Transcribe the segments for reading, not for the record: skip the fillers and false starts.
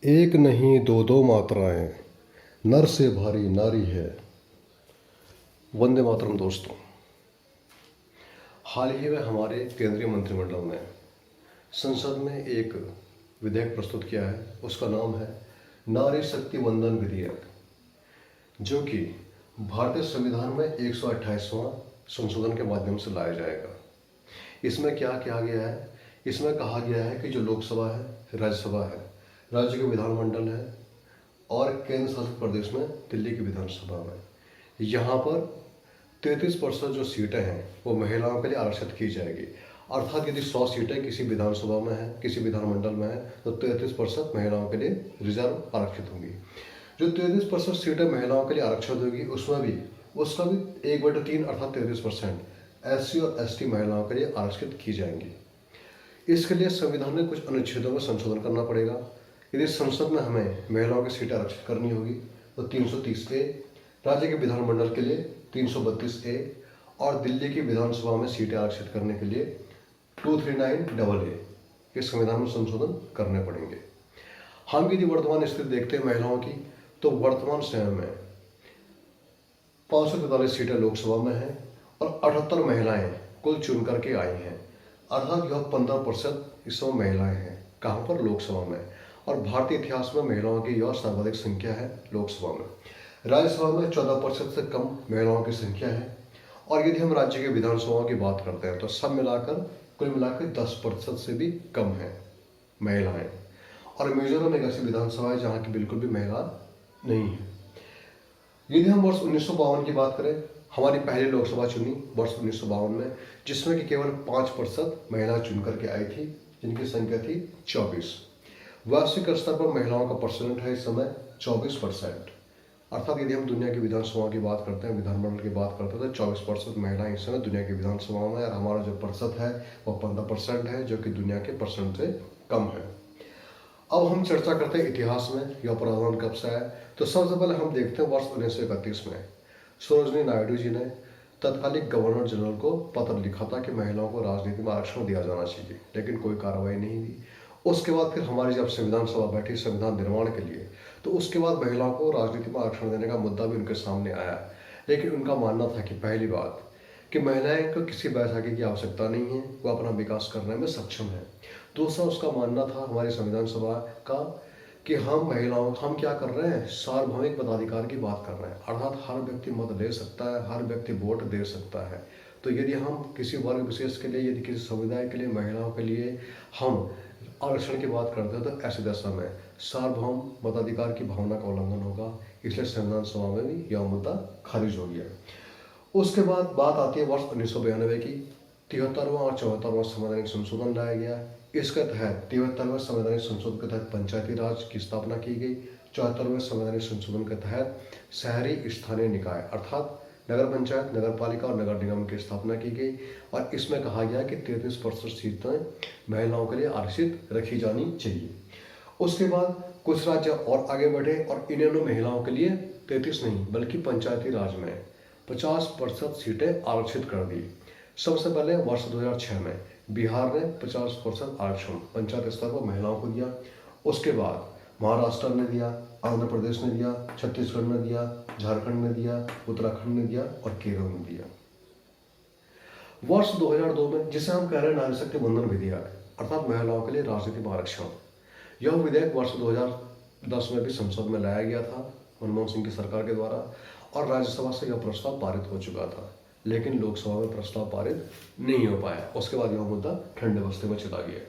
एक नहीं दो दो मात्राएं, नर से भारी नारी है। वंदे मातरम। दोस्तों, हाल ही में हमारे केंद्रीय मंत्रिमंडल ने संसद में एक विधेयक प्रस्तुत किया है। उसका नाम है नारी शक्ति वंदन विधेयक, जो कि भारतीय संविधान में 128वां संशोधन के माध्यम से लाया जाएगा। इसमें क्या किया गया है? इसमें कहा गया है कि जो लोकसभा है, राज्यसभा है, राज्य के विधानमंडल है और केंद्र शासित प्रदेश में दिल्ली की विधानसभा में, यहाँ पर 33% जो सीटें हैं वो महिलाओं के लिए आरक्षित की जाएगी। अर्थात यदि 100 सीटें किसी विधानसभा में है, किसी विधानमंडल में है, तो 33% महिलाओं के लिए रिजर्व आरक्षित होंगी। जो 33% सीटें महिलाओं के लिए आरक्षित होगी, उसका भी 1/3 अर्थात 33% SC और ST महिलाओं के लिए आरक्षित की जाएंगी। इसके लिए संविधान में कुछ अनुच्छेदों में संशोधन करना पड़ेगा। यदि संसद में हमें महिलाओं की सीटें आरक्षित करनी होगी तो 330A, राज्य के विधानमंडल के लिए 332A और दिल्ली की विधानसभा में सीटें आरक्षित करने के लिए 239AA के संविधान में संशोधन करने पड़ेंगे। हम यदि वर्तमान स्थिति देखते हैं महिलाओं की, तो वर्तमान समय में 543 सीटें लोकसभा में हैं और 78 महिलाएं कुल चुन करके आई हैं। अर्थात यह 15% इस समय महिलाएं हैं। कहाँ पर? लोकसभा में। और भारतीय इतिहास में महिलाओं की यह सर्वाधिक संख्या है लोकसभा में। राज्यसभा में 14% से कम महिलाओं की संख्या है। और यदि हम राज्य के विधानसभाओं की बात करते हैं तो सब मिलाकर कुल मिलाकर 10% से भी कम है महिलाएं। और मिजोरम एक ऐसी विधानसभा है जहाँ की बिल्कुल भी महिला नहीं है। यदि हम वर्ष 1952 की बात करें, हमारी पहली लोकसभा चुनी वर्ष 1952 में, जिसमें कि केवल 5% महिला चुन करके आई थी, जिनकी संख्या थी 24। वैश्विक स्तर पर महिलाओं का परसेंट है इस समय 24%। अर्थात यदि हम दुनिया की विधानसभाओं की बात करते हैं, विधानमंडल की बात करते हैं, तो 24% महिलाएं इस समय दुनिया की विधानसभाओं में, और हमारा जो प्रतिशत है वो 15% है, जो कि दुनिया के परसेंट से कम है। अब हम चर्चा करते हैं इतिहास में यह प्रावधान कब से आया। तो सबसे पहले हम देखते हैं वर्ष 1931 में सरोजिनी नायडू जी ने तत्कालीन गवर्नर जनरल को पत्र लिखा था कि महिलाओं को राजनीति में आरक्षण दिया जाना चाहिए, लेकिन कोई कार्रवाई नहीं हुई। उसके बाद फिर हमारी जब संविधान सभा बैठी संविधान निर्माण के लिए, तो उसके बाद महिलाओं को राजनीति में आरक्षण देने का मुद्दा भी उनके सामने आया। लेकिन उनका मानना था कि पहली बात कि महिलाएं को किसी बैसाखी की आवश्यकता नहीं है, वो अपना विकास करने में सक्षम है। दूसरा उसका मानना था हमारी संविधान सभा का कि हम क्या कर रहे हैं, सार्वभौमिक मताधिकार की बात कर रहे हैं। अर्थात हर व्यक्ति मत दे सकता है, हर व्यक्ति वोट दे सकता है। तो यदि हम किसी वर्ग विशेष के लिए, यदि किसी समुदाय के लिए, महिलाओं के लिए हम आरक्षण की बात करते हैं, तो ऐसी दशा में सार्वभौम मताधिकार की भावना का उल्लंघन होगा। इसलिए संविधान सभा में भी यह मुद्दा खारिज हो गया। उसके बाद बात आती है वर्ष 1992 की। 73वां और 74वां संवैधानिक संशोधन लाया गया। इसके तहत 73वें संवैधानिक संशोधन के तहत पंचायती राज की स्थापना की गई। 74वें संवैधानिक संशोधन के तहत शहरी स्थानीय निकाय अर्थात नगर पंचायत, नगर पालिका और नगर निगम की स्थापना की गई। और इसमें कहा गया कि 33% सीटें महिलाओं के लिए आरक्षित रखी जानी चाहिए। उसके बाद कुछ राज्य और आगे बढ़े और इन्होंने महिलाओं के लिए 33 नहीं बल्कि पंचायती राज में 50% सीटें आरक्षित कर दी। सबसे पहले वर्ष 2006 में बिहार ने 50% आरक्षण पंचायत स्तर पर महिलाओं को दिया। उसके बाद महाराष्ट्र ने दिया, आंध्र प्रदेश ने दिया, छत्तीसगढ़ ने दिया, झारखंड ने दिया, उत्तराखंड ने दिया और केरल ने दिया। वर्ष 2002 में, जिसे हम कह रहे हैं नारी शक्ति वंदन विधेयक, अर्थात महिलाओं के लिए राजनीति में आरक्षण, यह विधेयक वर्ष 2010 में भी संसद में लाया गया था मनमोहन सिंह की सरकार के द्वारा, और राज्यसभा से यह प्रस्ताव पारित हो चुका था। लेकिन लोकसभा में प्रस्ताव पारित नहीं हो पाया। उसके बाद यह मुद्दा ठंडे बस्ते में चला गया।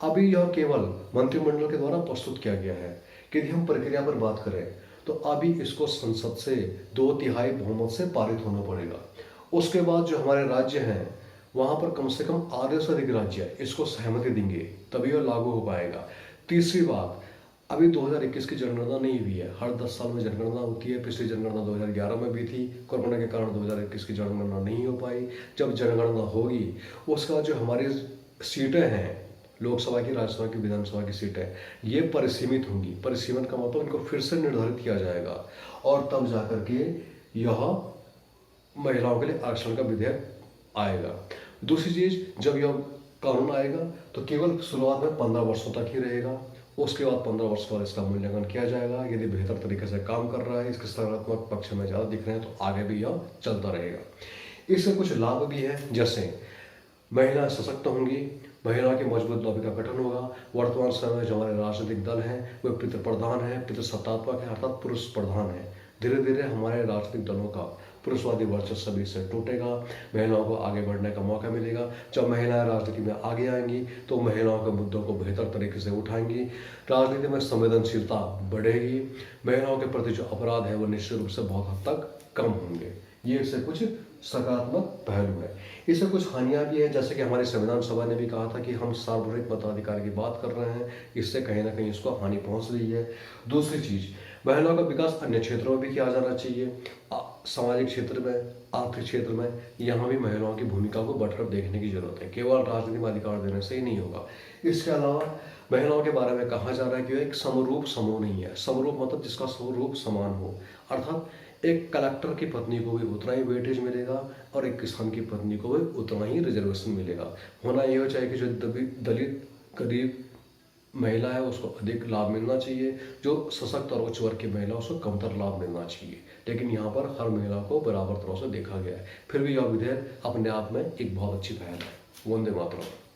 अभी यह केवल मंत्रिमंडल के द्वारा प्रस्तुत किया गया है। यदि हम प्रक्रिया पर बात करें तो अभी इसको संसद से 2/3 बहुमत से पारित होना पड़ेगा। उसके बाद जो हमारे राज्य हैं वहां पर कम से कम आधे से अधिक राज्य इसको सहमति देंगे, तभी यह लागू हो पाएगा। तीसरी बात, अभी 2021 की जनगणना नहीं हुई है। हर 10 साल में जनगणना होती है। पिछली जनगणना 2011 में भी थी, कोरोना के कारण 2021 की जनगणना नहीं हो पाई। जब जनगणना होगी उसके बाद जो हमारी सीटें हैं लोकसभा की, राज्यसभा की, विधानसभा की सीटें, ये परिसीमित होंगी। परिसीमन का मतलब इनको फिर से निर्धारित किया जाएगा और तब जाकर के यह महिलाओं के लिए आरक्षण का विधेयक आएगा। दूसरी चीज, जब यह कानून आएगा तो केवल शुरुआत में 15 वर्षों तक ही रहेगा। उसके बाद 15 वर्ष बाद इसका मूल्यांकन किया जाएगा। यदि बेहतर तरीके से काम कर रहा है, इसके सकारात्मक पक्ष में ज़्यादा दिख रहे हैं, तो आगे भी यह चलता रहेगा। इससे कुछ लाभ भी है, जैसे महिलाएं सशक्त होंगी, महिलाओं के मजबूत लॉबी का गठन होगा। वर्तमान समय में जो हमारे राजनीतिक दल हैं वे पितृप्रधान है, पितृसत्तात्मक है, अर्थात पुरुष प्रधान है। धीरे धीरे हमारे राजनीतिक दलों का पुरुषवादी वर्चस्व भी इससे टूटेगा, महिलाओं को आगे बढ़ने का मौका मिलेगा। जब महिलाएं राजनीति में आगे आएंगी तो महिलाओं के मुद्दों को बेहतर तरीके से उठाएंगी, राजनीति में संवेदनशीलता बढ़ेगी, महिलाओं के प्रति जो अपराध है वो निश्चित रूप से बहुत हद तक कम होंगे। ये इससे कुछ सकारात्मक पहलू है। इससे कुछ हानियां भी हैं, जैसे कि हमारी संविधान सभा ने भी कहा था कि हम सार्वभौमिक मताधिकार की बात कर रहे हैं, इससे कहीं ना कहीं इसको हानि पहुंच रही है। दूसरी चीज, महिलाओं का विकास अन्य क्षेत्रों में भी किया जाना चाहिए। सामाजिक क्षेत्र में, आर्थिक क्षेत्र में, यहाँ भी महिलाओं की भूमिका को बढ़कर देखने की जरूरत है। केवल राजनीति में अधिकार देने से ही नहीं होगा। इसके अलावा महिलाओं के बारे में कहा जा रहा है कि एक समरूप समूह नहीं है। समरूप मतलब जिसका स्वरूप समान हो, अर्थात एक कलेक्टर की पत्नी को भी उतना ही वेटेज मिलेगा और एक किसान की पत्नी को भी उतना ही रिजर्वेशन मिलेगा। होना यह हो चाहिए कि जो दलित गरीब महिला है उसको अधिक लाभ मिलना चाहिए, जो सशक्त और उच्च वर्ग की महिला उसको कमतर लाभ मिलना चाहिए। लेकिन यहाँ पर हर महिला को बराबर तरह से देखा गया है। फिर भी यह विधेयक अपने आप में एक बहुत अच्छी पहल है। वंदे मातरम।